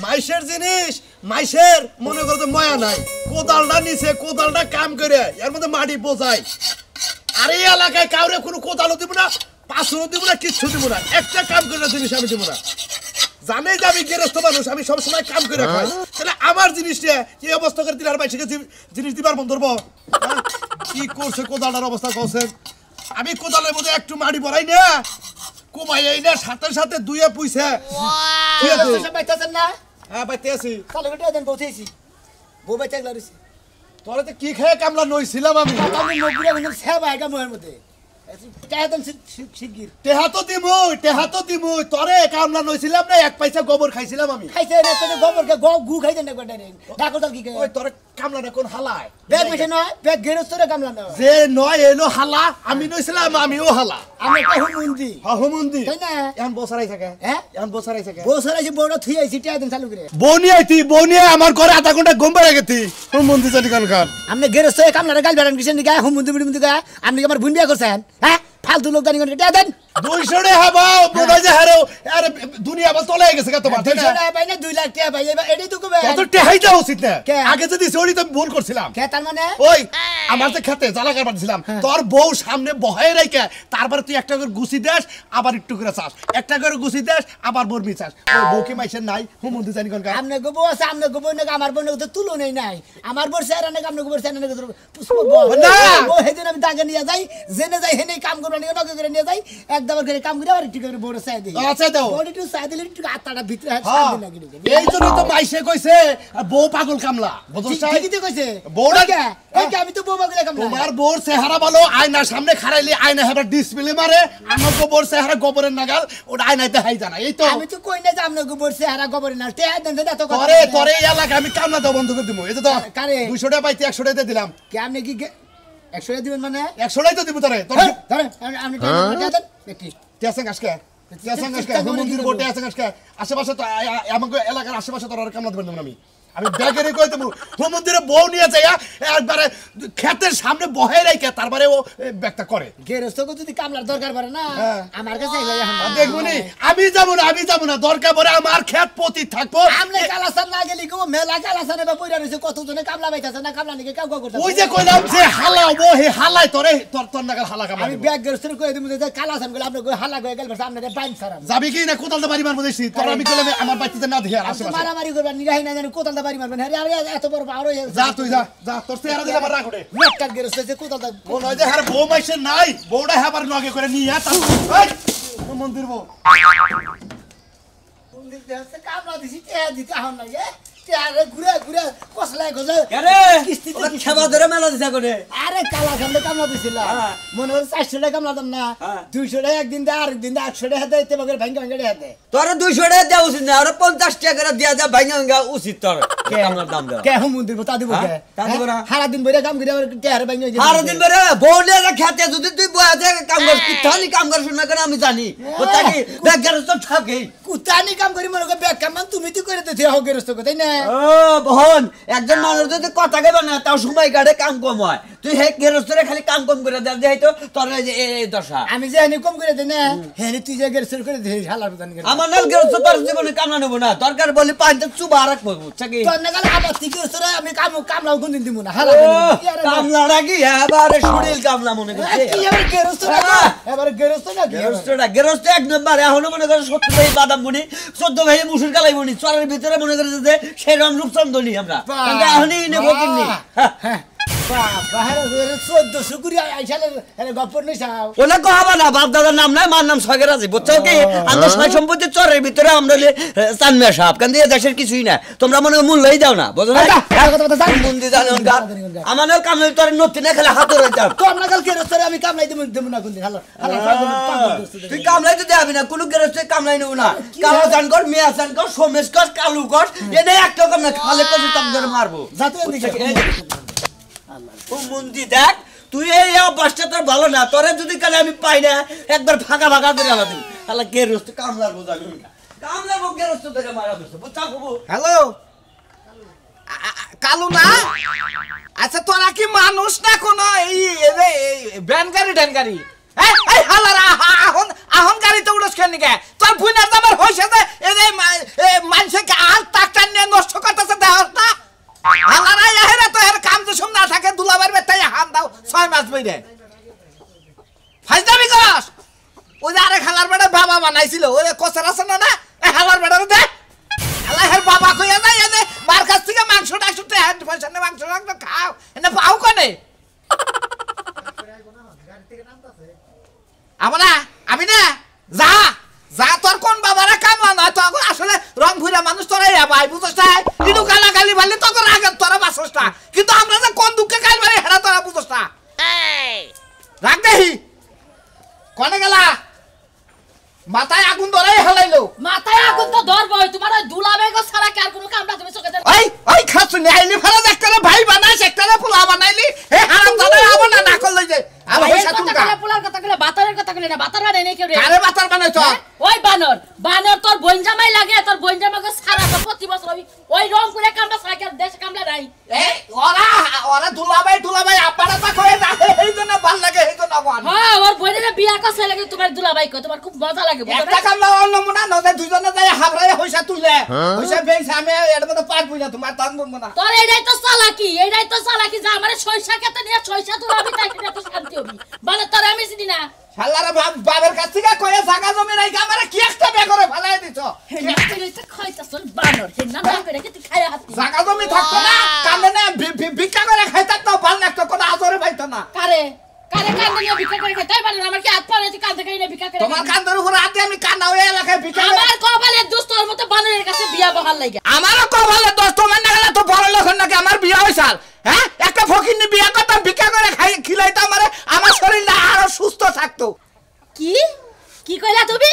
মাইশের জিনিস মাইশের মনে করো তো ময়া নাই কোদালটা নিচে কোদালটা কাম করে এর মধ্যে মাটি বোঝাই আর এই এলাকায় কাউরে কোনো কোদালও দিব না পাঁচশো দিব না কিচ্ছু দিব না একটা কাম করে জিনিস আমি দিব না জানে যে আমি গেরস্ত মানুষ আমি সবসময় কাম করে খাই তাহলে আমার জিনিসটা কি অবস্থা করে দিলে আর মাইশকে জিনিস দিবার বন্ধ ধরবো কি করছে কোদালটার অবস্থা করছে আমি কোদালের মধ্যে একটু মাটি ভরাই না কমাই এই না সাথে সাথে দুইয়া পুইছে ঠিক আছে সব বাইতাছেন না হ্যাঁ বাইতে আছি কালো গটা দেন পৌঁছেছি বউ বাইতে গলারিছে তোরা তো কি খেয়ে কামলা নইছিলাম আমি আমি নগুরা কিন্তু সেবা আইগা মোয়ের মধ্যে টাহাতন শিগগির টেহা তো দিমু তোরে কামলা নইছিলাম না এক পয়সা গোবর খাইছিলাম আমি খাইছে না তো গোবরকে গু খাইতে না গডা রে ডাকো দল কি কে ওই তোরে কামলাটা কোন হালায় ব্যাগ মেশে নয় ব্যাগ গেরস্তরে কামলা না যে নয় এলো হালা আমি নইছিলাম আমিও হালা আমি একটা হুমুন্দি হুমুন্দি তাই না এখন বসারাই থাকে হ্যাঁ এখন বসারাই থাকে বসরাইছি বড় থুই আইছি টাহাতন চালু করে বনি আমার ঘরে আধা ঘন্টা ঘুম পাড়া গেতি হুমুন্দি জানি কোন কার আপনি গেরস্তরে কামলা গাল বেড়ান কিছেন নিগা হুমুন্দি মুন্দি গা আপনি আমার বুন্ডিয়া করছেন হ্যাঁ ফালতু লোক জানি কোন টাহাতন 200 টাকা হাবাও মনে যে হারো আরে দুনিয়া বল তলে গেছে কত মাথা 200 টাকা পাই না 2 লাখ টাকা পাই এবার এটাই তো কবে কত টাকাই দাও উচিত না কে? আগে যদি সরি তো ভুল করছিলাম কে তার মানে ওই আমার যে খেতে জ্বালা কার পাঠিয়েছিলাম তোর বউ সামনে বহাই রাইকে তারপরে তুই একটা করে গুছি দেস আবার একটু করে চাস একটা করে গুছি দেস আবার বরমি চাস ওই বউ কি মাইছেন নাই হুমুন্দি জানি কোন কার আমনে গোবো আছে আমনে গোবো না আমার বোন তো তুলো নেই নাই আমার বোন স্যার না আমনে গোবর স্যার না পুষ্প না। ও হেদিন আমি দাগে নিয়ে যাই জেনে যাই হেনে কাম করব না নগে করে নিয়ে যাই একদম করে কাম করে আর একটু করে বড় চাই দেই আচ্ছা দাও বডি টু চাই দিলে একটু আত্মাটা ভিতরে হ্যাঁ, শান্তি লাগে এই জন্য তো মাইসে কইছে বউ পাগল কামলা বুঝছস ঠিকই তো কইছে বউটা এই আমি তো বউ পাগলে কাম না তোমার বউর চেহারা ভালো আয়নার সামনে খাড়াইলে আয়না হেবার ডিসপ্লে মারে আমার বউর চেহারা গোবরের নাগাল ওটা আয়নাতে হাই জানা এই তো আমি তো কই না যে আমনে গোবর চেহারা গোবর না তে দেন দেন এত কথা তোরে তোরে এই এলাকা আমি কামনা দাও বন্ধ করে দিমু এই যে তো কারে? 200 টাকা পাইতে 100 টাকা দিলাম কে আপনি কি 100 টাকা দিবেন মানে 100 টাকা তো দিব তোরে তোর ধরেন আপনি টাকা দেন একটি টেসং আজকে টেসং আজকে মন্দির গোটে টেসং আজকে আশেপাশে তো আমাকে এলাকার আশেপাশে তোর আর কামনা দিবেন না আমি ব্যাগেরে কই দেবো মন্দিরে বউ নিয়ে যাইয়া একবারে ক্ষেতের সামনে বহে রাইকে তারপরে ও ব্যাগটা করে গেরস্তকে যদি কামলার দরকার পড়ে না আমার কাছে আইলে দেখবনি আমি যাব না দরকার পড়ে আমার ক্ষেত পতি থাকবো আমনে কালাসান না গেলি গো মেলা কালাসানে বা পয়রা রইছে কত জনে কামলা বাইতাছে না কামলা নিকে কাউ করতে ওই যে কইলাম যে হালাবো হে হালাই তোরে তোর নাগাল হালা কামলা আমি ব্যাগ গেরস্তরে কই দিমু যে কালাসান গুলো আপনি কই হালা কই গেল সামনে বাইন সারাম যাবি কি না কোদালটা বাড়ি মারবো দেখছি তোর আমি কইলাম আমার বাড়িতে না দেখি আর আশেপাশে মারামারি করবা নিরাই না জানি কোতালটা বাড়ি মারবেন আরে আরে এত বড় পাওয়ার হয়ে যা তুই যা তোর চেহারা দিলে আমার রাগ ওঠে নেটকার গেরস্তে যে কোতালটা মনে হয় যে হার বউ মাইছে নাই বউটা হেবার নগে করে নিয়ে মন্দির বউ মন্দির দেহতে কামলা দিছি তে দিতে হন না এ আরে ঘুরে ঘুরে কসলাই গজে আরে ওটা খেবা ধরে মেলা দিছা করে আরে কালা খামলে কামলা দিছিল মনে হয় 400 টাকা কামলা দাম না 200 টাকা একদিন দে আর একদিন দে 800 টাকা দেইতে বগের ভাঙ্গা ভাঙ্গা দেয় তোর 200 টাকা দেওয়া উচিত না আর 50 টাকা করে দিয়া যা ভাঙা ভাঙা উচিত তোর কামলার দাম দেওয়া কে হুম দিব তা দিব কে তা দিব না সারা দিন বইরা কাম করে আর টেহারে ভাঙ্গা সারা দিন ধরে বউলে খেতে যদি তুই বয়া থেকে কাম কর কিথানি কাম কর শুনা করে আমি জানি ও তাকি বেগার তো থাকে কুতানি কাম করি মনে করে বেগ কাম তুমি তো করে দিতে হও গেরস্ত কো তাই না ও বহন একজন মানুষ যদি কথা কইবা না তাও সময় কাটে কাম কম হয় তুই হে গেরস্তরে খালি কাম কম করে দেই তো তোর এই দশা আমি যে এনে কম করে দেই না হেনে তুই যে গেরস্ত করে দে হালার প্রদান করে আমার নাল গেরস্ত তোর জীবনে কামনা নেব না দরকার বলি পাঁচটা চুবা রাখবো চাকি তোর নাগাল আবার তুই গেরস্ত আমি কামলাও কোন দিন দিব না হালা কামলা রাখি এবারে শুনিল কামলা মনে করছে কি এবার গেরস্ত না এবার গেরস্ত না গেরস্ত এক নম্বর এখনো মনে করে 70 ভাই বাদাম বুনি 14 ভাই মুসুর কালাই বুনি চরের ভিতরে মনে করে যে সেরকম রূপচন্দ্রনী আমরা কিন্তু এখনই নেব কিনি হ্যাঁ বাহারে 1400 কুড়ি আইছালে এর গপ্প নই চাও ওলা কহাবা না বাপ দাদার নাম নাই মার নাম সগেরাজি বুঝছো কি আমরা ছয় সম্পত্তি চরের ভিতরে আমরা চানমিয়া সাহেব কারণ এই দেশের কিছুই না তোমরা মনে মূল্যই দাও না বুঝো না মন্দির জানো আমার কামলে তোর নতি না খেলে হাত ধরে যাও তোর নাগাল গেরস্ত আমি কামলাই দেব না কোন দিন হালা তুই কামলাই তো দেবি না কোনো গেরস্তে কামলাই নেব না কালো জান কর মিয়া জান কর সোমেশ কর কালু কর এনে একটা কাম না খালে কত তাম ধরে মারবো যাতে এদিকে ও মন্দি দেখ তুই এই অবস্থা তোর ভালো না তোরে যদি কালে আমি পাই না একবার ফাঁকা ফাঁকা করে আলা দিই আলা গেরস্তে কামলার বোঝা কামলার বউ গেরস্তে ধরে মারা দিছে বুঝছা বাবু হ্যালো কালু না আচ্ছা তোরা কি মানুষ না কোন এই ভ্যান গাড়ি ড্যান গাড়ি এই হালারা আহন গাড়িতে উড়স কেন কে তোর ভুইনার দাবার হইছে যে এই মানছে আল তাক রে ফাইজদামি করস ওই যে আরে খালার বেটা বাবা বানাইছিল ওই কসার আছে না না এই হালার বেটা দে আল্লাহ হের বাবা কইয়া যায় এনে মার কাছ থেকে মাংস টাংস হ্যান্ড পয়সা নে মাংস টাংস খাও এনে পাও কোনে আমি না যা যা তোর কোন বাবারা কামলা না তো আসলে রং ভুইরা মানুষ তোরা ভাই বুঝছস না ইনু গালা গালি বললে তো তোর আগে তোরা বাসছস না কিন্তু আমরা যে কোন দুঃখে কাল মারি হেডা তোরা বুঝছস না রাখ দেহি কোনে গেলা মাথায় আগুন ধরাই হালাইলো মাথায় আগুন তো ধরবই তোমার ওই দুলাবে গো সারা কি আর কোনো কামটা তুমি চোখে দেখ ওই খাসু নেইলি ফেলা দেখতে ভাই বানাইছ একটা পোলা বানাইলি হে হারাম দাদা আবার না কল লই যে আবার পয়সা তুলকা পোলার কথা কইলে বাতারের কথা কইলে না বাতার বানাই নাই কেউ রে কারে বাতার বানাইছ ওই বানর তোর বইনজামাই লাগে তোর বইনজামাকে সারা তো প্রতি বছর ওই রং করে কামটা সারা কি দেশ কামলা নাই এই ওরা দুলাভাই আপারা তা কই না এই জন্য ভাল লাগে এই জন্য বান হ্যাঁ ওর বইনের বিয়া করছে লাগে তোমার দুলাভাই কো তোমার খুব মজা লাগে একটা কামলা অন্য মুনা নদে দুইজনে যাই হাবরায় পয়সা তুলে পয়সা বেংস আমি এর মধ্যে পারবই না তোমার দান বলবো না তোর এইটাই তো চালাকি যা আমারে সইসা খেতে নিয়ে সইসা তুলাবি তাই এটা তো শান্তি হবি মানে তোর আমি চিনি না শালারে বাবার কাছ থেকে কয়ে জায়গা জমি রাইখা আমারে কি একটা বে করে ফেলাই দিছ হেনা খাইতাছল বানর হেনা না করে কি খায়া হাতি জায়গা জমি থাকতো না কান্দে না ভিক্ষা করে খাইতাম তো ভাল লাগতো কোনো আজরে পাইতো না কারে কান্দে নিয়ে ভিক্ষা করে খাইতাই পারে আমার কি হাত পারে তুই কান্দে খাই না ভিক্ষা করে তোমার কান্দের উপর হাত দিয়ে আমি কান্না হয়ে এলাকায় ভিক্ষা আমার কপালে দুস্তর মতো বানরের কাছে বিয়া বহাল লাগে আমারও কপালে দোস্ত তোমার না গেলে তো বড় লোক নাকি আমার বিয়ে হইছাল হ্যাঁ একটা ফকিরনি বিয়ে করতাম ভিক্ষা করে খিলাইতাম আমারে আমার শরীরটা আরো সুস্থ থাকতো কি কইলা তুমি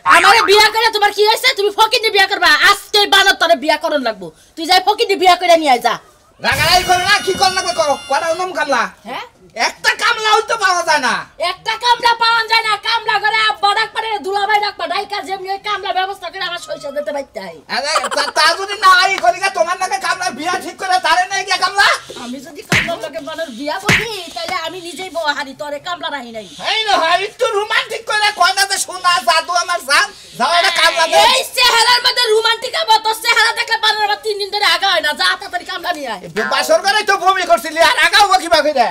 আমারে বিয়া করে তোমার কি হইছে তুমি ফকিরনি বিয়া করবা আজকে বানর তোরে বিয়া করন লাগবো তুই যাই ফকিরনি বিয়া করে নিয়ে আয় যা রাগারাই করো না কি কর লাগবে করো কোটা নাম কামলা হ্যাঁ একটা কামলা হইতো পাওয়া যায় না একটা কামলা পাওয়া যায় না কামলা করে আব্বা ডাক পারে দুলাভাই ডাক পারে ডাইকা যেমনি ওই কামলা ব্যবস্থা করে আমার সইসা দিতে বাইতে হয় আরে তা যদি না আই করিগা তোমার নাকি কামলা বিয়া ঠিক করে তারে নাই কি কামলা আমি যদি কামলার লগে বানর বিয়া করি তাহলে আমি নিজেই বউ হারি তোরে কামলা রাহি নাই এই না হয় একটু রোমান্টিক করে কয় না যে সোনা জাদু আমার জান যাওয়াটা কামলা দে এই চেহারার মধ্যে রোমান্টিক আবার তোর চেহারা দেখলে বানর আবার 3 দিন ধরে আগা হয় না যা তাড়াতাড়ি কামলা নিয়ে আয় বাসর করে তো বমি করছিলি আর আগাও কিবা কইরা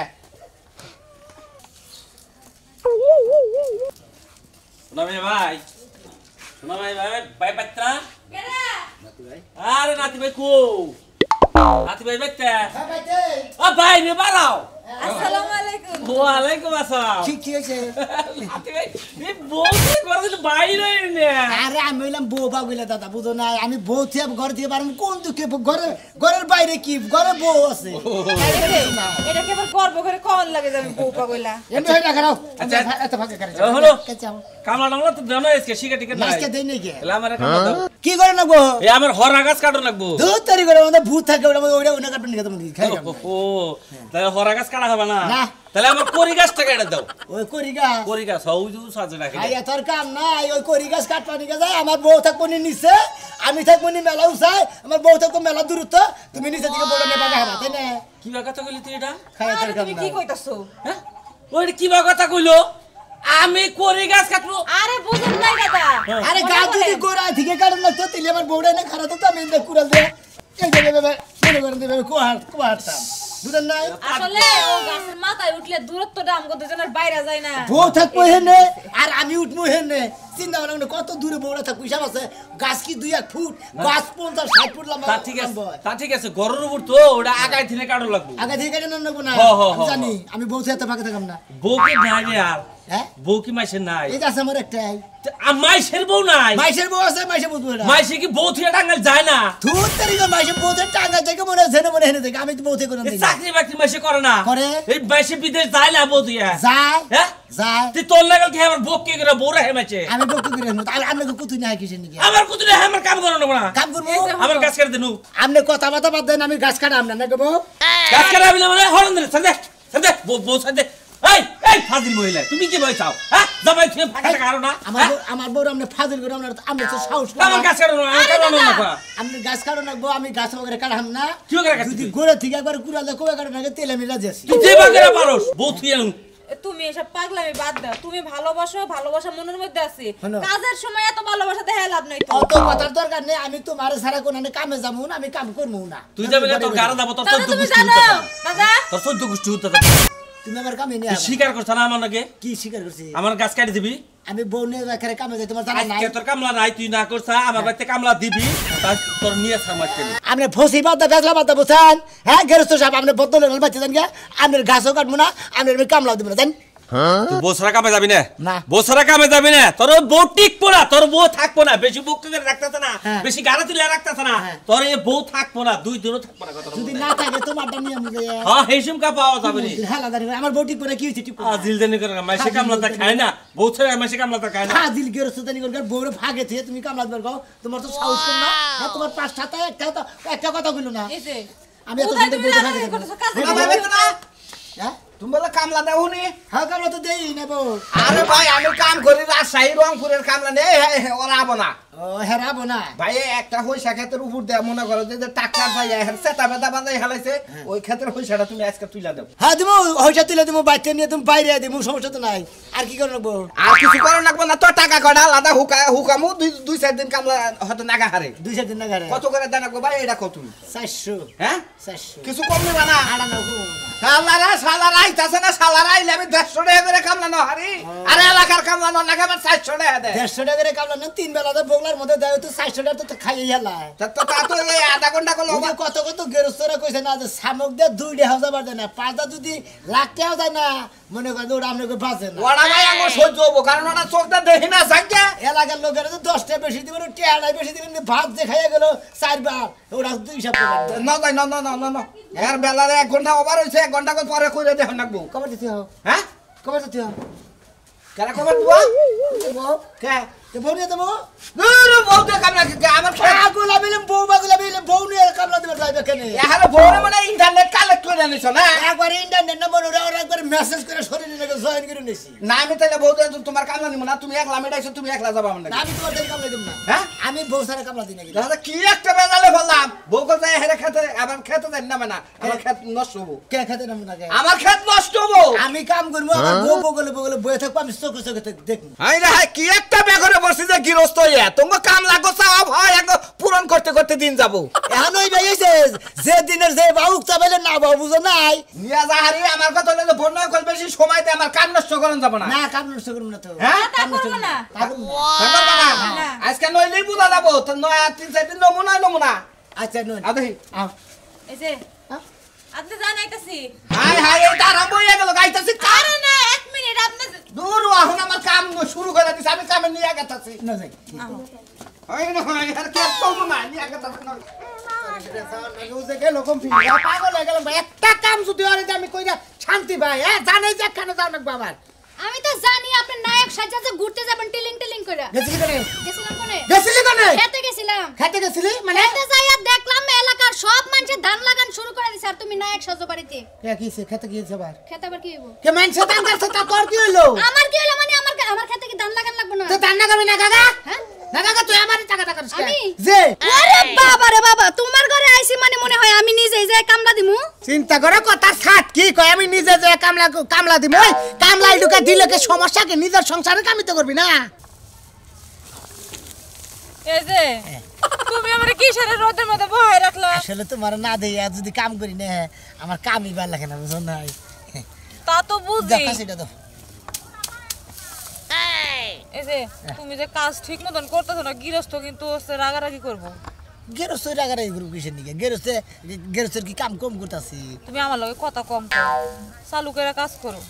শোনা ভাই পাত্রা আরে নাতি ভাই কো নাতি ভাই বাইতে ও ভাই রে বাড়াও আসসালামু আলাইকুম ওয়ালাইকুম আসসালাম কি হয়েছে নাতি ভাই এই বউকে করে দিতে বাইরে নে আরে আমি বললাম বউ বাগুলা দাদা বুঝো না আমি বউ থেকে ঘর থেকে পারবো কোন দুঃখে ঘরের বাইরে কি ঘরে বউ আছে এটা কি আবার গর্ব করে কোন লাগে যাবে বউ পাগলা এমনি হই না খারাপ আচ্ছা এত ভাগে করে হলো কামলা ডামলা তো জানো এসকে শিকা টিকা নাই আজকে দেই নাকি এলা আমারে কামলা দাও কি করে লাগবো এই আমার হরা গাছ কাটো লাগবো দুধ তৈরি করে আমাদের ভূত থাকে ওটা ওটা কাটবেন নাকি তুমি খাই ও তাহলে হরা গাছ কাটা হবে না না। তাহলে আমার করি গাছটা কেটে দাও ওই করিগা করি গাছ হউজু সাজে রাখি আইয়া তোর কাম নাই ওই করি গাছ কাটবা নিকে যায় আমার বউ থাকবো নিচে আমি থাকবো নি মেলা উসাই আমার বউ থাকবো মেলা দূরত্ব তুমি নিচে থেকে বড় নেবা খাবা তাই না কি বা কথা কইলি তুই এটা খাই তোর কাম তুমি নাই কি কইতাছো হ্যাঁ ওই কি বা কথা কইলো আমি করি গাছ কাটবো আরে বুঝুন নাই দাদা আরে গাছ যদি গোড়া থেকে কাটন লাগতো তাহলে আমার বউটা না খারাপ তো আমি দেখ কুড়াল দে এই যে বাবা মনে করে দেবে কোহারতাম বুঝেন নাই আসলে ও গাছের মাথায় উঠলে দূরত্বটা আমগো দুজনের বাইরে যায় না বউ থাকবো হেনে আর আমি উঠবো হেনে চিন্তা ভাবনা কত দূরে বউটা থাকবো হিসাব আছে গাছ কি 2-1 ফুট গাছ 50-60 ফুট লম্বা তা ঠিক আছে গরুর উপর তো ওটা আগাই থেকে কাটো লাগবো আগে থেকে কেন নেবো না হ, হ, আমি হ, জানি আমি বউ থেকে ফাঁকে থাকাম না বউ কি নাই রে আর হ্যাঁ বউ কি মাইসের নাই এই গাছ আমার একটাই মাইসের বউ নাই মাইশের বউ আছে মাইশে বুঝবো না মাইসে কি বউ থেকে টাঙ্গাল যায় না ধুর তারিখ মাইশে বউ থেকে টাঙ্গা থেকে মনে হচ্ছে না মনে হেনে থেকে আমি তো বউ থেকে করে এই দিই চাকরি বাকরি মাইসে করে না করে। এই মাইসে বিদেশ যায় না বউ তুই যায় হ্যাঁ যায় তুই তোর লাগাল কি আমার বউ কি করে বউ রে মাইছে আমি বউ কি করে আর আপনাকে কুতুই না কিসের নাকি আমার কত রে আমার কাম করো না কাম করবো আমার গাছ কেটে দেনু আপনি কথা বাতা বাদ দেন আমি গাছ কাটাম না নাকি বউ গাছ কেটে আমি না মানে হরন দে সন্দে সন্দে বউ সন্দে এই ফাজিল মহিলা তুমি কি ভয় চাও হ্যাঁ জামাই তুমি ফাঁকা কারো না আমার বউ আপনি ফাজিল করে আমরা তো সাহস আমার গাছ কাটো না কাটো না আপনি গাছ কাটো না বউ আমি গাছ বগরে কাটাম না কি করে কাটছিস? যদি গোড়া থেকে একবার কুড়াল দে কোয়া কাটো না তেলে মিলা যাচ্ছি তুই যে বাগেরা পারোস বউ তুই আনু তুমি এসব পাগলামি বাদ দাও তুমি ভালোবাসা মনের মধ্যে আছে শোনো। কাজের সময় এত ভালোবাসা দেখা লাভ নাই তো অত কথার দরকার নেই আমি তোমার সারা কোন কামে যাবো না আমি কাম করবো না তুই যাবে না তোর গাড়া দাও তোর দাদা 14 তুমি গুষ্টি জানো হতে দাদা তোর 14 গুষ্টি হতে তুমি আমার কামে নিয়ে তুই স্বীকার করছ না আমার নাকি কি স্বীকার করছি আমার গাছ কাটি দিবি আমি বউ নিয়ে এখানে কামে যাই তোমার জানা নাই আজকে তোর কামলা নাই তুই না করছ আমার বাড়িতে কামলা দিবি তাই তোর নিয়ে সামাজকে আপনি ফসি বাদ বেজলা বাদ বুঝছেন হ্যাঁ গেরস্ত সাহেব আপনি বদলে বাচ্চা জান গা আপনার গাছও কাটবো না আপনার কামলাও দিব না জান তুই বছরা কামে যাবি না না। বছরা কামে যাবি না তোর বউ টিকবো না তোর বউ থাকবো না বেশি বুক করে রাখতেছে না হ্যাঁ। বেশি গাড়া তুলে রাখতেছে না হ্যাঁ। তোর এই বউ থাকবো না 2 দিনও থাকবো না কথা যদি না থাকে তোমারটা নিয়ে আমি হ্যাঁ হেসুম কা পাওয়া যাবে না হ্যাঁ লাগানি আমার বউ ঠিক করে কি হইছে ঠিক করে আজিল দেনি করে মাইসে কামলাটা খায় না বউ ছেড়ে মাইসে কামলাটা খায় না হ্যাঁ দিল গেরস্ত জানি করে বউরে ভাগে থেকে তুমি কামলা দিবার গাও তোমার তো সাহস কম না হ্যাঁ তোমার পাঁচ সাত একটা কথা কইলো না এই যে আমি এত কোথায় সুন্দর তুমি বউরে রাগারাগি ভাগে করতেছো? কাজ না ভাই বেটা হ্যাঁ তুমি বলে কামলা দাও নি হ্যাঁ কামলা তো দেই না বউ আরে ভাই আমি কাম করি রাজশাহী রংপুরের কামলা নেই ওরা আবো না ও হেরাবো না ভাই একটা হইসা ক্ষেতের উপর দেয়া মনে করো যে টাকা ভাই সেটা বেদা বান্ধাই হেলাইছে ওই ক্ষেতের হইসাটা তুমি আজকে তুইলা দেব হ্যাঁ তুমি হইসা তুলে তুমি বাচ্চা নিয়ে তুমি বাইরে দিমু সমস্যা তো নাই আর কি করে নেবো আর কিছু করার লাগবে না তো টাকা কটা আলাদা হুকামু 2-4 দিন কামলা হয়তো নাগা হারে 2-4 দিন না ঘরে কত করে দেন গো ভাই এটা কত তুমি 400 হ্যাঁ 400 কিছু কম নিবা না আড়ানো সালারা আইতাছে না সালারা আইলে আমি 150 টাকা করে কামলা ন হারি আরে এলাকার কামলা ন নাগা 400 টাকা দেয় 150 টাকা করে কামলা না 3 বেলা তো বগলার মধ্যে দেয় তো 400 টাকা তো খাইয়ে হেলায় তা তো এই আধা ঘন্টা করলে ওকে কত কত গেরস্তরা কইছে না যে সামক দে 2.5 হাজার দেয় না পাঁচটা যদি লাখ টাকা দেয় না মনে করে ওরা আপনাকে বাঁচে না ওরা ভাই আমার সহ্য হবো কারণ ওরা চোখটা দেখি না সাইকে এলাকার লোকের তো 10টা বেশি দিবেন টেয়াড়াই বেশি দিবেন ভাত যে খাইয়া গেল 4 বার ওরা দুই হিসাব করে না তাই না এর বেলারে 1 ঘন্টা ওভার হইছে 1 ঘন্টা পরে কইরে দেখুন নাকবো কবে দিতে হবে হ্যাঁ কবে দিতে হবে কারা খবর দিবা বউ কে তো বউ নিয়ে দেবো নুরু বউতে কামলা আমার আগুলা বিলে বউ বাগুলা বিলে বউ নিয়ে কামলা দিবে যাইবে কেন এখানে বউরে মানে ইন্টারনেট কালেক্ট করে নিছো না একবার ইন্টারনেট নম্বর ওরা একবার মেসেজ করে শরীরে লাগে জয়েন করে নিছি না আমি তাহলে বউতে তোমার কামলা নিব না তুমি একলা মেটাইছো তুমি একলা যাবা আমার আমি তোমার থেকে কামলা দিব না হ্যাঁ আমি বউ সারা কামলা দিই নাকি দাদা কি একটা বেজালে বললাম বউ কথা হেরে খেতে আবার খেতে দেন না না আমার খেত নষ্ট হবো কে খেতে নাম না আমার খেত নষ্ট হবো আমি কাম করবো আমার বউ বগলে বগলে বয়ে থাকবো আমি চোখে চোখে দেখবো হাই রে হাই কি একটা বেঘরে বসে যে গৃহস্থ ইয়া তোমার কাম লাগো চাও ভাই এক পূরণ করতে করতে দিন যাবো এখন ওই ভাই এসে যে দিনের যে বাউক চাপাইলে না বাবু বুঝো নাই নিয়া যাহারি আমার কথা হলো বন্যা কল বেশি সময় দে আমার কাম নষ্ট করন যাব না না কাম নষ্ট করবো না তো হ্যাঁ কাম নষ্ট করবো না। তা করবো না। থাকবা না আজকে নইলেই বুঝা যাবো তো নয় 3-4 দিন নমুনা আচ্ছা নুন আদহি এই যে হ্যাঁ? আপনি জানাইতাছি হাই হাই এই তার আরম্ভ হয়ে গেল গাইতাছি আরে না 1 মিনিট আপনি দূর এখন আমার কাম শুরু করে দিছি আমি কামে নিয়ে গেতাছি না যাই হয় না হয় আর কি চলবো না নিয়ে গেতাছি না পাগল হয়ে গেলাম ভাই একটা কাম যদি হয় আমি কইরা শান্তি ভাই হ্যাঁ জানাই যে কেন যাও না বাবার আমি তো জানি আপনি নায়ক সাজাতে ঘুরতে যাবেন টিলিং টিলিং করে গেছিলি কেন গেছিলাম কোনে গেছিলি কেন খেতে গেছিলাম খেতে গেছিলি মানে খেতে যাইয়া দেখলাম এলাকার সব মানুষ ধান লাগান শুরু করে দিছে আর তুমি নায়ক সাজো বাড়িতে কে কিছে খেতে গিয়েছে আবার খেতে আবার কি হইব কে মানছে দান করছে তা তোর কি হইলো আমার কি হলো মানে আমার খেতে কি ধান লাগান লাগবে না তো দান না করবি না কাকা হ্যাঁ না কাকা তুই আমারই টাকা করিস আমি? যে আরে বাবা রে বাবা তোমার ঘরে আইছি মানে মনে হয় আমি নিজেই যাই কামলা দিমু চিন্তা করে কথা সাত কি কয় আমি নিজে যে কামলা দিব ওই কামলা ঢুকা দিলে কে সমস্যা কি নিজের সংসারে কামিতে করবি না এই যে তুমি আমারে কিসের রোদের মধ্যে বহায় রাখলা আসলে তোমার না দেই আর যদি কাম করি না আমার কামই ভালো লাগে না বুঝো না তা তো বুঝি দেখা সেটা তো এই যে তুমি যে কাজ ঠিক মতন করতেছো না গৃহস্থ কিন্তু রাগারাগি করবো গেরস্তের আগারে এই গ্রুপ কিসের নিকে গেরস্তের কি কাম কম করতাছি তুমি আমার লগে কথা কম করো চালু করে কাজ করো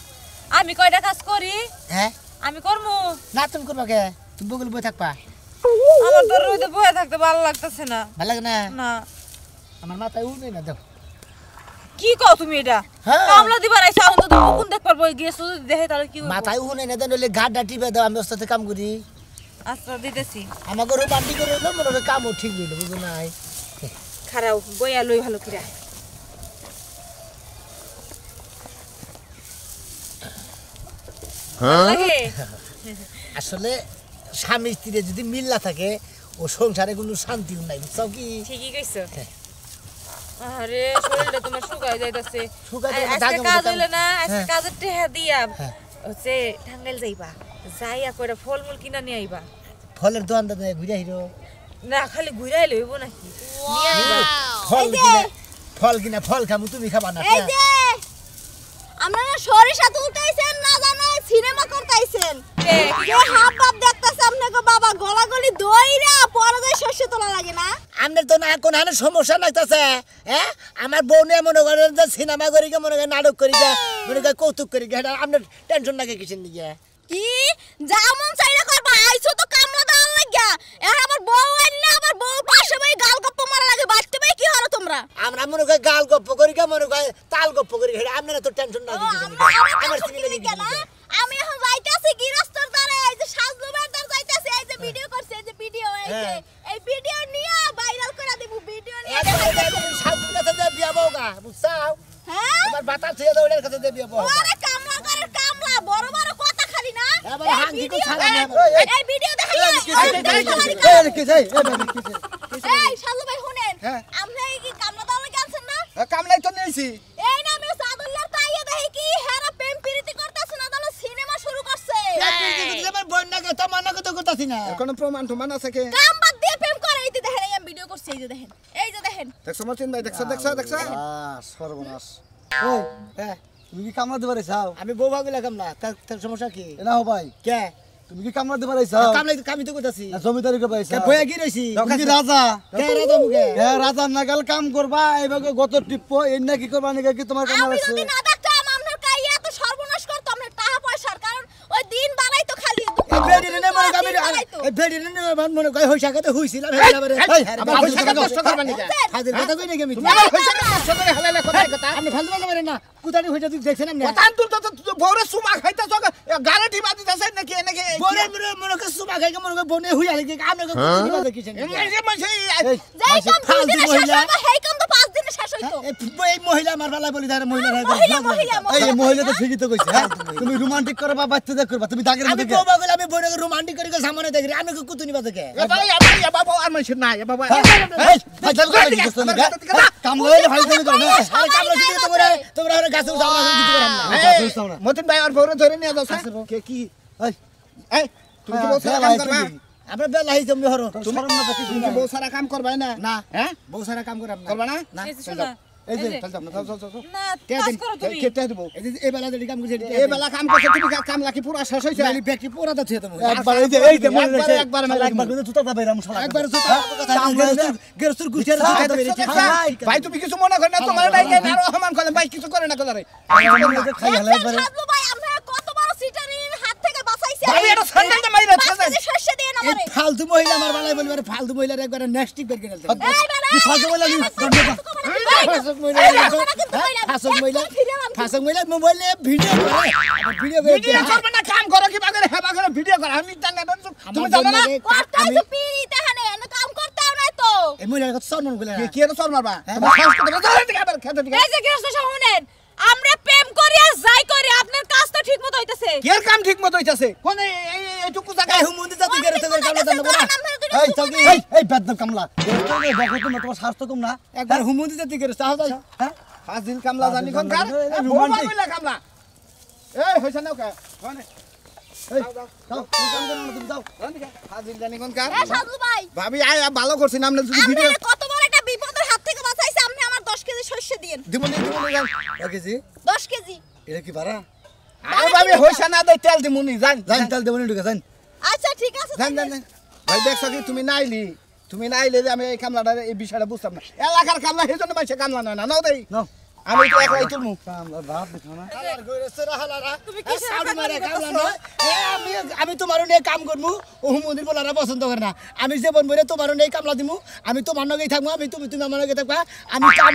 আমি কয়টা কাজ করি হ্যাঁ আমি করবো না তুমি করবা কে তুমি বগল বই থাকবা আমার তো রোদে বয়ে থাকতে ভালো লাগতেছে না ভালো লাগে না না আমার মাথায় উঠবে না দেখো কি কও তুমি এটা হ্যাঁ। কামলা দিবার আইছা আমি তো কোন দেখ পারবো গিয়েছো যদি দেখে তাহলে কি হইব মাথায় উঠে না দেন ঘাটটা টিপে দাও আমি ওর সাথে কাম করি আচ্ছা দিতেছি আমাকে ওর বান্ডি করে হইলো মনে হয় কামও ঠিক হইলো বুঝো নাই খারাপ বইয়া লই ভালো কিরা লাগে আসলে স্বামী স্ত্রীর যদি মিল না থাকে ও সংসারে কোনো শান্তিও নাই বুঝছো কি ঠিকই কইছো আরে শরীরটা তোমার শুকায় যাইতাছে শুকায় যাইতাছে, আজকে ঢাকা কাজ মতো হইলে না আজকে হ্যাঁ। কাজের টেহা দিয়া হ্যাঁ। হচ্ছে টাঙ্গাইল যাইবা যাইয়া কইরা ফলমূল কিনা নিয়ে আইবা ফলের দোকান দাদা ঘুরে হিরো না খালি ঘুরাই লইব নাকি নিয়ে আইবা ফল কিনা ফল খাবো তুমি খাবা না এই যে আপনারা সরিষা তুলতেছেন না জানো সিনেমা করতেছেন কে হাত বাপ দেখতেছে আপনাকে বাবা গলাগলি দইরা পরদয় শস্য তোলা লাগে না আমাদের তো না কোন হানে সমস্যা লাগতেছে হ্যাঁ আমার বউ নিয়ে মনে করেন যে সিনেমা করি গে মনে করেন নাটক করি গে মনে করেন কৌতুক করি গে এটা আপনার টেনশন লাগে কিসের নিয়ে কি যেমন চাইরা করবা আইছো তো কামলা দেওয়ার লাগিয়া এখন আমার বউ আইনা আবার বউ পাশে ভাই গাল গপ্প মারা লাগে বাড়তে ভাই কি হলো তোমরা আমরা মনে করি গাল গপ্প করি গে মনে করি তাল গপ্প করি গে আপনারা তো টেনশন লাগে আমার সিনে লাগে কেন আমি এখন যাইতাছি গিরস্তর দ্বারে এই যে সাজলুবার দ্বার যাইতাছি এই যে ভিডিও করছে এই যে ভিডিও এই ভিডিও নিয়ে ভাইরাল করে দেব ভিডিও নিয়ে সাজুর কাছে যে বিয়া বউগা বুঝছাও হ্যাঁ তোমার বাতা ছেড়ে দাও এর কাছে যে বিয়া বউ ওরে কামলা করে কামলা বড় বড় কথা খালি না এবার হাঙ্গি কো ছাড়া না এই ভিডিও দেখাই এই সাজু ভাই শুনেন আমরা কি কামলা দাও লাগি আছেন না কামলাই তো নিয়েছি এই না আমি সাদুল্লাহ তাইয়া দেখি কি হেরা প্রেম প্রীতি করতেছ না তাহলে সিনেমা শুরু করছে আমার বন্যাকে তো মানাকে তো করতাছি না কোনো প্রমাণ টমান আছে কি কাম বাদ দিয়ে প্রেম করে এই যে দেখেন আমি ভিডিও করছি এই যে দেখেন দেখছো মতিন ভাই দেখছো সর্বনাশ ওই হ্যাঁ তুমি কি কামড়াতে পারে চাও আমি বউ ভাগিলা কামলা তার সমস্যা কি না হো ভাই কে তুমি কি কামড়াতে পারে চাও কামলাই কামি তো করতাছি না জমিদারি কে পাইছা বয়া কি রইছি তুমি কি রাজা কে রাজা মুখে হ্যাঁ রাজা নাগাল কাম করবা এইভাবে গত টিপ্প এর না কি করবা নাকি কি তোমার কাম আমি আছে যদি না দেখতাম আপনার কাইয়া এত সর্বনাশ করতাম না টাকা পয়সার কারণ ওই দিন বানাই তো খালি বেডি নে মনে কামি বেডি নে মনে কই হইছা কে তো হইছিলাম হেলাবারে আমার হইছা কে কষ্ট করবা নাকি হাজির কথা কই নাকি আমি তুমি আমার হইছা কে কষ্ট করে হেলালে কথা কথা আপনি ফালতু কথা বলেন না কুতানি হইছা তুই দেখছেন না কথা তো বউরে সুমা খাইতাছ গারে টিপা দিতাছ নাকি নাকি বনে মনে কে সুমা খাই কে মনে কই বনে হইয়া লাগি আমি কে কুতানি কথা কিছেন যাই কাম ফালতু মহিলা হেই কাম তো 5 দিনে শেষ হইতো এই মহিলা আমার বেলা বলি তার মহিলা এই মহিলা তো ঠিকই তো কইছে হ্যাঁ তুমি রোমান্টিক করবা বাচ্চা করবা তুমি দাগের আমি মধ্যে বউবা বলে আমি বনে রোমান্টিক করি কে সামনে দেখি আমি কে কুতুনি বাজে কে এ বাবা আর মানছ না এ বাবা কাম লইলে ভাই তুমি করো না আরে কামরা যদি তোমরা আরে গাছে উঠাও না কিছু করাম না মতিন ভাই আর বউরে ধরে নিয়ে যাও কে কি এই তুমি কি বউ সারা কাম করবা আমরা বেলা হই তুমি হরো শরম না তো তুমি কি বউ সারা কাম করবা না না হ্যাঁ বউ সারা কাম করাম না করবা না না এই যে শোনা, এই যে এই যে, চল যাও না যাও যাও না কাজ করো তুমি কেটে দেব এই বেলা যদি কাম করছি এই বেলা কাম করছ তুমি কাম লাকি পুরো শেষ হইছে খালি ব্যাকি পোড়া তো থিয়ে তুমি একবার এই যে মনে রেখে একবার একবার কিন্তু জুতাটা বাইরাম শালা একবার সুতা কথা গেরস্তুর গুছের ভাই তুমি কিছু মনে কর না তোমার ডাইকে আর রহমান করেন ভাই কিছু করে না করে খাই হেলাই পারে সাজলু ভাই আমরা কত বড় সিটারির হাত থেকে বাঁচাইছে ভাই এটা সান্ডালটা মাইরা বাঁচাইছে শস্য দিয়ে না এই মারে ফালতু মহিলা আমার বেলায় বলবে ফালতু মহিলার একবার নেক্সট টিক বের করে দিতে এই বেলা কি ফালতু মহিলা ফাসক মহিলা ফাসক মহিলা মোবাইলে ভিডিও করে ভিডিও করবে না কাম করো কি বাগরে হেবা করে ভিডিও কর আমি জানি না তুমি জানো না করতে তো পিড়িতে হানে না কাম করতেও নাই তো এই মহিলার কথা সম্মান করে কি এর সর মারবা তোমার সংস্কৃতি ধরে দিকে আবার খেতে দিকে এই যে গৃহস্থ শুনেন আমরা প্রেম করি আর যাই করি আপনার কাজ তো ঠিকমতো হইতাছে কি এর কাম ঠিক মতো হইতাছে কোন এইটুকু জায়গা এই হুমুন্দি জাতি করে তো কামলা জানো না এই চল এই বেদম কামলা দেখো তোমার স্বাস্থ্য কম না একবার হুমুন্দি জাতি করে তাও হ্যাঁ ফাজিল কামলা জানি কোন কার রোমান্টিক বইলা কামলা এই হইছে না কা কোনে এই যাও তুমি কাম করো না তুমি যাও ফাজিল জানি কোন কার এই সাজলু ভাই ভাবি আয় ভালো করছিস আমরা যদি আপনি ভিডিও কত বড় একটা বিপদের হাত থেকে বাঁচাইছে আপনি আমার 10 কেজি শস্য দিন দিমনি ওকে 10 কেজি এটা কি পারা আরে ভাবি হইছে না দে তেল দিমুনি জান জান তাল দেবনি ঢুকে জান আচ্ছা ঠিক আছে জান জান ভাই দেখছ কি তুমি নাইলে যে আমি এই কামলাটা এই বিষয়টা বুঝতাম না এলাকার কামলা হেজন্য মাইছে কামলা নয় না নাও দেই নাও আমি তো একলাই তুলমু কামলা ভাব দেখো না তুমি কি আমি তোমার নিয়ে কাম করবো ও হুমুন্দির বলারা পছন্দ করে না আমি যে বলবো তোমার নিয়ে কামলা দিমু আমি তোমার নগেই থাকবো আমি তুমি আমার নগে থাকবা আমি কাম